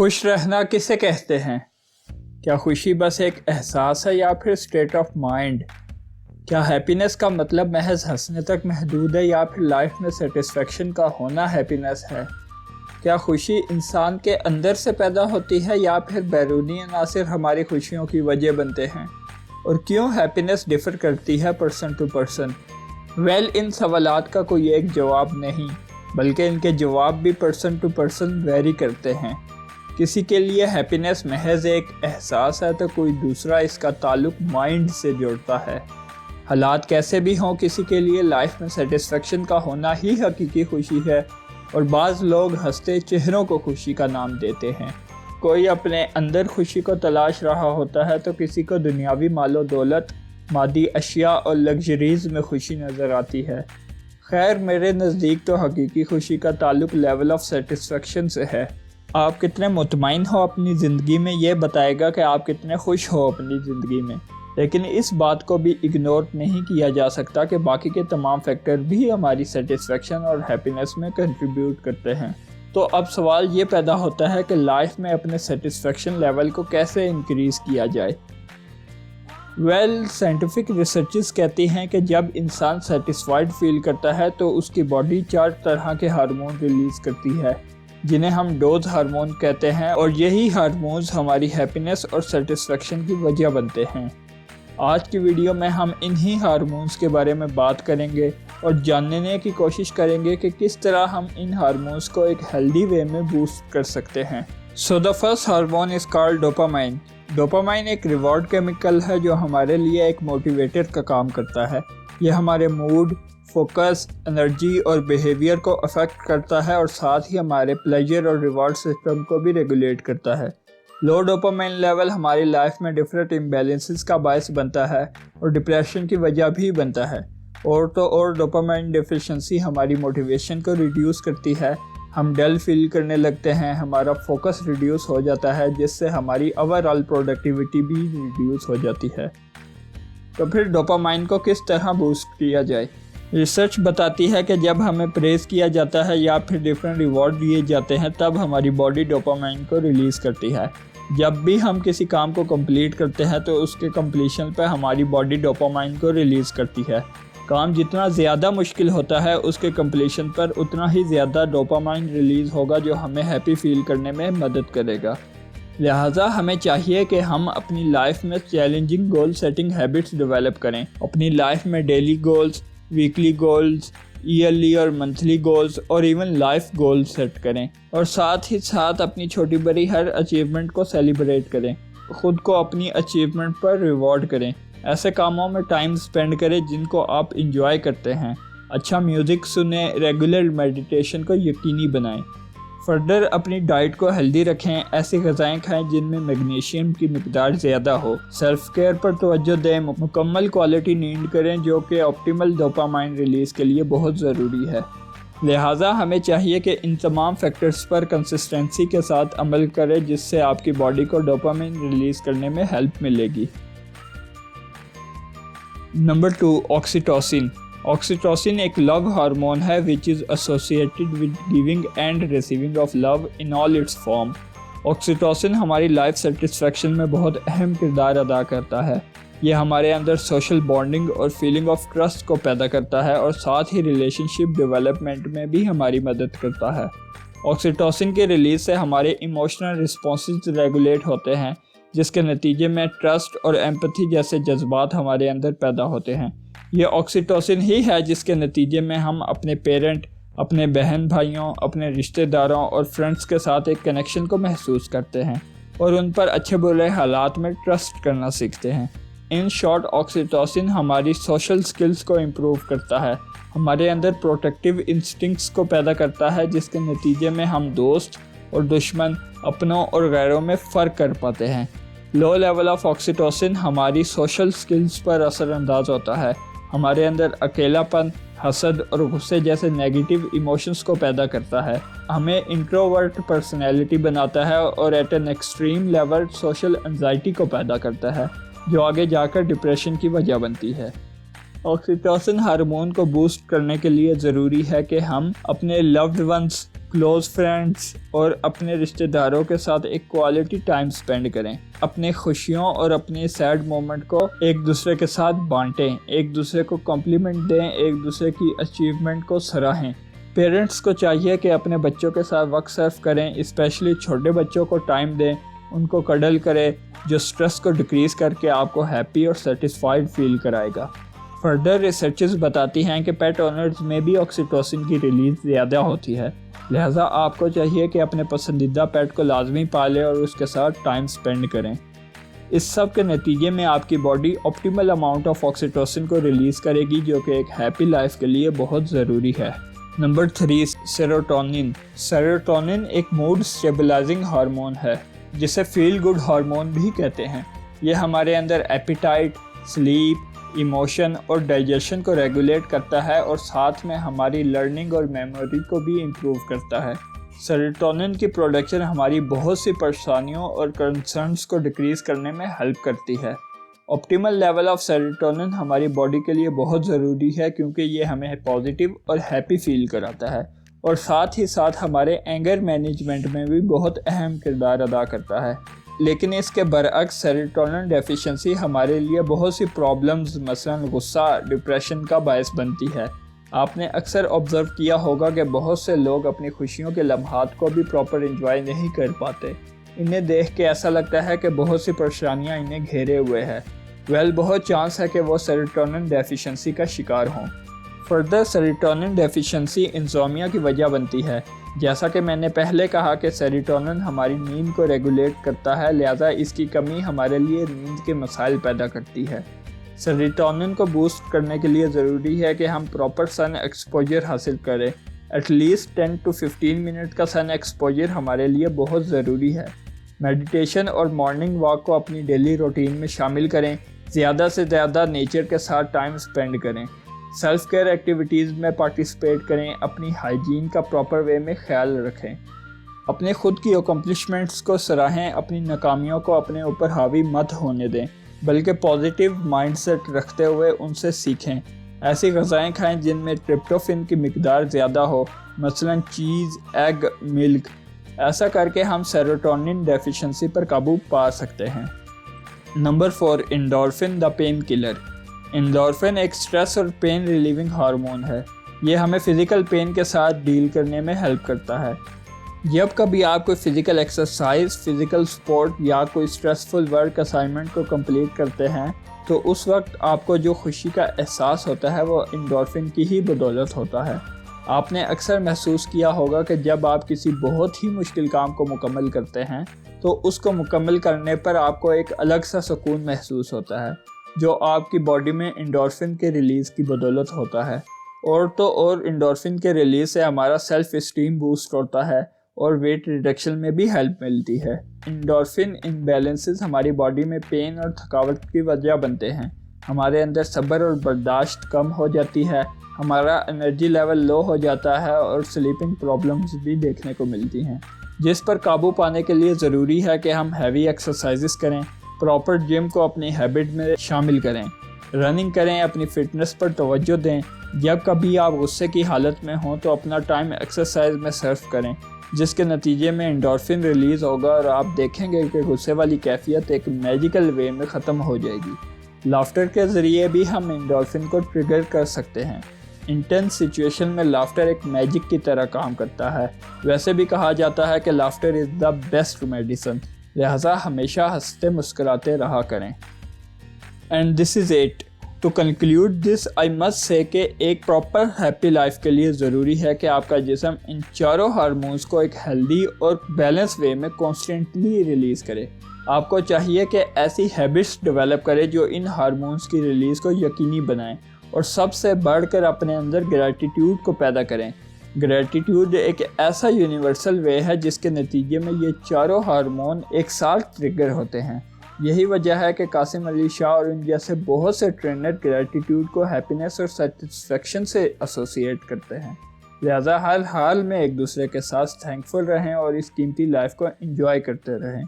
خوش رہنا کسے کہتے ہیں؟ کیا خوشی بس ایک احساس ہے یا پھر اسٹیٹ آف مائنڈ؟ کیا ہیپینس کا مطلب محض ہنسنے تک محدود ہے یا پھر لائف میں سیٹسفیکشن کا ہونا ہیپینس ہے؟ کیا خوشی انسان کے اندر سے پیدا ہوتی ہے یا پھر بیرونی عناصر ہماری خوشیوں کی وجہ بنتے ہیں؟ اور کیوں ہیپینس ڈیفر کرتی ہے پرسن ٹو پرسن؟ ان سوالات کا کوئی ایک جواب نہیں، بلکہ ان کے جواب بھی پرسن ٹو پرسن ویری کرتے ہیں۔ کسی کے لیے ہیپینس محض ایک احساس ہے تو کوئی دوسرا اس کا تعلق مائنڈ سے جوڑتا ہے۔ حالات کیسے بھی ہوں، کسی کے لیے لائف میں سیٹسفیکشن کا ہونا ہی حقیقی خوشی ہے، اور بعض لوگ ہنستے چہروں کو خوشی کا نام دیتے ہیں۔ کوئی اپنے اندر خوشی کو تلاش رہا ہوتا ہے تو کسی کو دنیاوی مال و دولت، مادی اشیاء اور لگژریز میں خوشی نظر آتی ہے۔ خیر، میرے نزدیک تو حقیقی خوشی کا تعلق لیول آف سیٹسفیکشن سے ہے۔ آپ کتنے مطمئن ہو اپنی زندگی میں یہ بتائے گا کہ آپ کتنے خوش ہو اپنی زندگی میں، لیکن اس بات کو بھی اگنور نہیں کیا جا سکتا کہ باقی کے تمام فیکٹر بھی ہماری سیٹسفیکشن اور ہیپینس میں کنٹریبیوٹ کرتے ہیں۔ تو اب سوال یہ پیدا ہوتا ہے کہ لائف میں اپنے سیٹسفیکشن لیول کو کیسے انکریز کیا جائے؟ سائنٹیفک ریسرچز کہتی ہیں کہ جب انسان سیٹسفائیڈ فیل کرتا ہے تو اس کی باڈی 4 طرح کے ہارمون ریلیز کرتی ہے، جنہیں ہم ڈوز ہارمون کہتے ہیں، اور یہی ہارمونز ہماری ہیپینس اور سیٹسفیکشن کی وجہ بنتے ہیں۔ آج کی ویڈیو میں ہم انہی ہارمونز کے بارے میں بات کریں گے اور جاننے کی کوشش کریں گے کہ کس طرح ہم ان ہارمونز کو ایک ہیلدی وے میں بوسٹ کر سکتے ہیں۔ The first hormone is called dopamine۔ Dopamine ایک ریوارڈ کیمیکل ہے جو ہمارے لیے ایک موٹیویٹر کا کام کرتا ہے۔ یہ ہمارے موڈ، فوکس، انرجی اور بیہیویئر کو افیکٹ کرتا ہے، اور ساتھ ہی ہمارے پلیجر اور ریوارڈ سسٹم کو بھی ریگولیٹ کرتا ہے۔ لو ڈوپامائن لیول ہماری لائف میں ڈفرینٹ امبیلنسز کا باعث بنتا ہے اور ڈپریشن کی وجہ بھی بنتا ہے۔ اور ڈوپامائن ڈیفیشنسی ہماری موٹیویشن کو ریڈیوس کرتی ہے، ہم ڈل فیل کرنے لگتے ہیں، ہمارا فوکس ریڈیوس ہو جاتا ہے، جس سے ہماری اوور آل پروڈکٹیوٹی بھی ریڈیوس ہو جاتی ہے۔ تو پھر ڈوپامائن کو کس طرح بوسٹ کیا جائے؟ ریسرچ بتاتی ہے کہ جب ہمیں پریز کیا جاتا ہے یا پھر ڈیفرنٹ ریوارڈ دیے جاتے ہیں تب ہماری باڈی ڈوپامائن کو ریلیز کرتی ہے۔ جب بھی ہم کسی کام کو کمپلیٹ کرتے ہیں تو اس کے کمپلیشن پہ ہماری باڈی ڈوپامائن کو ریلیز کرتی ہے۔ کام جتنا زیادہ مشکل ہوتا ہے اس کے کمپلیشن پر اتنا ہی زیادہ ڈوپامائن ریلیز ہوگا، جو ہمیں ہیپی فیل کرنے میں مدد کرے گا۔ لہٰذا ہمیں چاہیے کہ ہم اپنی لائف میں challenging goal setting habits develop کریں۔ اپنی لائف میں daily goals, weekly goals, yearly اور منتھلی گولز اور ایون لائف گولز سیٹ کریں، اور ساتھ ہی ساتھ اپنی چھوٹی بڑی ہر اچیومنٹ کو سیلیبریٹ کریں۔ خود کو اپنی اچیومنٹ پر ریوارڈ کریں۔ ایسے کاموں میں ٹائم سپینڈ کریں جن کو آپ انجوائے کرتے ہیں۔ اچھا میوزک سنیں، ریگولر میڈیٹیشن کو یقینی بنائیں۔ فردر اپنی ڈائٹ کو ہیلدی رکھیں، ایسی غذائیں کھائیں جن میں میگنیشیم کی مقدار زیادہ ہو۔ سیلف کیئر پر توجہ دیں، مکمل کوالٹی نیند کریں جو کہ آپٹیمل ڈوپامائن ریلیز کے لیے بہت ضروری ہے۔ لہٰذا ہمیں چاہیے کہ ان تمام فیکٹرز پر کنسسٹنسی کے ساتھ عمل کریں، جس سے آپ کی باڈی کو ڈوپامائن ریلیز کرنے میں ہیلپ ملے گی۔ Number 2، oxytocin. آکسیٹوسن ایک لو ہارمون ہے which is associated with giving and receiving of love in all its form۔ Oxytocin ہماری لائف سیٹسفیکشن میں بہت اہم کردار ادا کرتا ہے۔ یہ ہمارے اندر سوشل بانڈنگ اور فیلنگ آف ٹرسٹ کو پیدا کرتا ہے، اور ساتھ ہی ریلیشن شپ ڈیولپمنٹ میں بھی ہماری مدد کرتا ہے۔ آکسیٹوسن کے ریلیز سے ہمارے ایموشنل رسپانسز ریگولیٹ ہوتے ہیں، جس کے نتیجے میں ٹرسٹ اور ایمپتھی جیسے جذبات ہمارے اندر پیدا ہوتے ہیں۔ یہ آکسیٹوسن ہی ہے جس کے نتیجے میں ہم اپنے پیرنٹ، اپنے بہن بھائیوں، اپنے رشتہ داروں اور فرینڈس کے ساتھ ایک کنیکشن کو محسوس کرتے ہیں، اور ان پر اچھے برے حالات میں ٹرسٹ کرنا سیکھتے ہیں۔ ان شارٹ، آکسیٹوسن ہماری سوشل سکلز کو امپروو کرتا ہے، ہمارے اندر پروٹیکٹیو انسٹنکٹس کو پیدا کرتا ہے، جس کے نتیجے میں ہم دوست اور دشمن، اپنوں اور غیروں میں فرق کر پاتے ہیں۔ لو لیول آف آکسیٹوسن ہماری سوشل سکلز پر اثر انداز ہوتا ہے، ہمارے اندر اکیلا پن، حسد اور غصے جیسے نیگیٹو ایموشنز کو پیدا کرتا ہے، ہمیں انٹروورٹ پرسنالٹی بناتا ہے، اور at an extreme level social anxiety کو پیدا کرتا ہے، جو آگے جا کر ڈپریشن کی وجہ بنتی ہے۔ آکسیٹوسن ہارمون کو بوسٹ کرنے کے لیے ضروری ہے کہ ہم اپنے لوڈ ونس، کلوز فرینڈز اور اپنے رشتہ داروں کے ساتھ ایک کوالٹی ٹائم سپینڈ کریں. اپنے خوشیوں اور اپنے سیڈ مومنٹ کو ایک دوسرے کے ساتھ بانٹیں, ایک دوسرے کو کمپلیمنٹ دیں, ایک دوسرے کی اچیومنٹ کو سراہیں. پیرنٹس کو چاہیے کہ اپنے بچوں کے ساتھ وقت صرف کریں, اسپیشلی چھوٹے بچوں کو ٹائم دیں, ان کو کڈل کرے, جو سٹریس کو ڈکریز کر کے آپ کو ہیپی اور سیٹسفائیڈ فیل کرائے گا. فردر ریسرچز بتاتی ہیں کہ پیٹ اونرز میں بھی آکسیٹوسن کی ریلیز زیادہ ہوتی ہے, لہٰذا آپ کو چاہیے کہ اپنے پسندیدہ پیٹ کو لازمی پالیں اور اس کے ساتھ ٹائم سپینڈ کریں. اس سب کے نتیجے میں آپ کی body optimal amount of oxytocin کو ریلیز کرے گی, جو کہ ایک ہیپی لائف کے لیے بہت ضروری ہے. نمبر 3, سیروٹونن. سیروٹونن ایک موڈ اسٹیبلائزنگ ہارمون ہے جسے فیل گڈ ہارمون بھی کہتے ہیں. یہ ہمارے اندر ایپیٹائٹ, سلیپ, ایموشن اور ڈائجیشن کو ریگولیٹ کرتا ہے اور ساتھ میں ہماری لرننگ اور میموری کو بھی امپروو کرتا ہے. سیروٹونن کی پروڈکشن ہماری بہت سی پریشانیوں اور کنسرنز کو ڈکریز کرنے میں ہیلپ کرتی ہے. آپٹیمل لیول آف سیروٹونن ہماری باڈی کے لیے بہت ضروری ہے کیونکہ یہ ہمیں پازیٹیو اور ہیپی فیل کراتا ہے اور ساتھ ہی ساتھ ہمارے اینگر مینجمنٹ میں بھی بہت اہم کردار ادا کرتا ہے. لیکن اس کے برعکس سیروٹونن ڈیفیشنسی ہمارے لیے بہت سی پرابلمز مثلا غصہ, ڈپریشن کا باعث بنتی ہے. آپ نے اکثر آبزرو کیا ہوگا کہ بہت سے لوگ اپنی خوشیوں کے لمحات کو بھی پراپر انجوائے نہیں کر پاتے. انہیں دیکھ کے ایسا لگتا ہے کہ بہت سی پریشانیاں انہیں گھیرے ہوئے ہیں. بہت چانس ہے کہ وہ سیروٹونن ڈیفیشنسی کا شکار ہوں. فردر سیروٹونن ڈیفیشنسی انسومیا کی وجہ بنتی ہے. جیسا کہ میں نے پہلے کہا کہ سیروٹونن ہماری نیند کو ریگولیٹ کرتا ہے, لہذا اس کی کمی ہمارے لیے نیند کے مسائل پیدا کرتی ہے. سیروٹونن کو بوسٹ کرنے کے لیے ضروری ہے کہ ہم پراپر سن ایکسپوجر حاصل کریں. ایٹ لیسٹ 10 to 15 منٹ کا سن ایکسپوجر ہمارے لیے بہت ضروری ہے. میڈیٹیشن اور مارننگ واک کو اپنی ڈیلی روٹین میں شامل کریں. زیادہ سے زیادہ نیچر کے ساتھ ٹائم سپینڈ کریں. سیلف کیئر ایکٹیویٹیز میں پارٹیسپیٹ کریں. اپنی ہائیجین کا پراپر وے میں خیال رکھیں. اپنے خود کی اکمپلشمنٹس کو سراہیں. اپنی ناکامیوں کو اپنے اوپر حاوی مت ہونے دیں بلکہ پازیٹیو مائنڈ سیٹ رکھتے ہوئے ان سے سیکھیں. ایسی غذائیں کھائیں جن میں ٹرپٹوفین کی مقدار زیادہ ہو, مثلا چیز, ایگ, ملک. ایسا کر کے ہم سیروٹونن ڈیفیشنسی پر قابو پا سکتے ہیں. نمبر 4, انڈورفن دا پین کلر. انڈورفن ایک سٹریس اور پین ریلیونگ ہارمون ہے. یہ ہمیں فزیکل پین کے ساتھ ڈیل کرنے میں ہیلپ کرتا ہے. جب کبھی آپ کوئی فزیکل ایکسرسائز, فزیکل سپورٹ یا کوئی سٹریسفل ورک اسائنمنٹ کو کمپلیٹ کرتے ہیں تو اس وقت آپ کو جو خوشی کا احساس ہوتا ہے وہ انڈورفن کی ہی بدولت ہوتا ہے. آپ نے اکثر محسوس کیا ہوگا کہ جب آپ کسی بہت ہی مشکل کام کو مکمل کرتے ہیں تو اس کو مکمل کرنے پر آپ کو ایک الگ سا سکون محسوس ہوتا ہے جو آپ کی باڈی میں انڈورفن کے ریلیز کی بدولت ہوتا ہے. اور تو اور انڈورفن کے ریلیز سے ہمارا سیلف اسٹیم بوسٹ ہوتا ہے اور ویٹ ریڈکشن میں بھی ہیلپ ملتی ہے. انڈورفن امبیلنسز ہماری باڈی میں پین اور تھکاوٹ کی وجہ بنتے ہیں. ہمارے اندر صبر اور برداشت کم ہو جاتی ہے, ہمارا انرجی لیول لو ہو جاتا ہے اور سلیپنگ پرابلمز بھی دیکھنے کو ملتی ہیں, جس پر قابو پانے کے لیے ضروری ہے کہ ہم ہیوی ایکسرسائزز کریں, پراپر جم کو اپنی ہیبٹ میں شامل کریں, رننگ کریں, اپنی فٹنس پر توجہ دیں. جب کبھی آپ غصے کی حالت میں ہوں تو اپنا ٹائم ایکسرسائز میں صرف کریں, جس کے نتیجے میں انڈورفن ریلیز ہوگا اور آپ دیکھیں گے کہ غصے والی کیفیت ایک میجیکل وے میں ختم ہو جائے گی. لافٹر کے ذریعے بھی ہم انڈورفن کو ٹریگر کر سکتے ہیں. انٹینس سچویشن میں لافٹر ایک میجک کی طرح کام کرتا ہے. ویسے بھی کہا جاتا ہے کہ laughter is the best medicine, لہذا ہمیشہ ہنستے مسکراتے رہا کریں. And this is it. To conclude this I must say کہ ایک پراپر ہیپی لائف کے لیے ضروری ہے کہ آپ کا جسم ان چاروں ہارمونز کو ایک ہیلدی اور بیلنس وے میں کانسٹنٹلی ریلیز کرے. آپ کو چاہیے کہ ایسی ہیبٹس ڈیولپ کرے جو ان ہارمونز کی ریلیز کو یقینی بنائیں اور سب سے بڑھ کر اپنے اندر گریٹیٹیوڈ کو پیدا کریں. گریٹیٹیوڈ ایک ایسا یونیورسل وے ہے جس کے نتیجے میں یہ چاروں ہارمون ایک ساتھ ٹریگر ہوتے ہیں. یہی وجہ ہے کہ قاسم علی شاہ اور ان جیسے بہت سے ٹرینر گریٹیٹیوڈ کو ہیپینس اور سیٹسفیکشن سے ایسوسیٹ کرتے ہیں. لہذا ہر حال میں ایک دوسرے کے ساتھ تھینکفل رہیں اور اس قیمتی لائف کو انجوائے کرتے رہیں.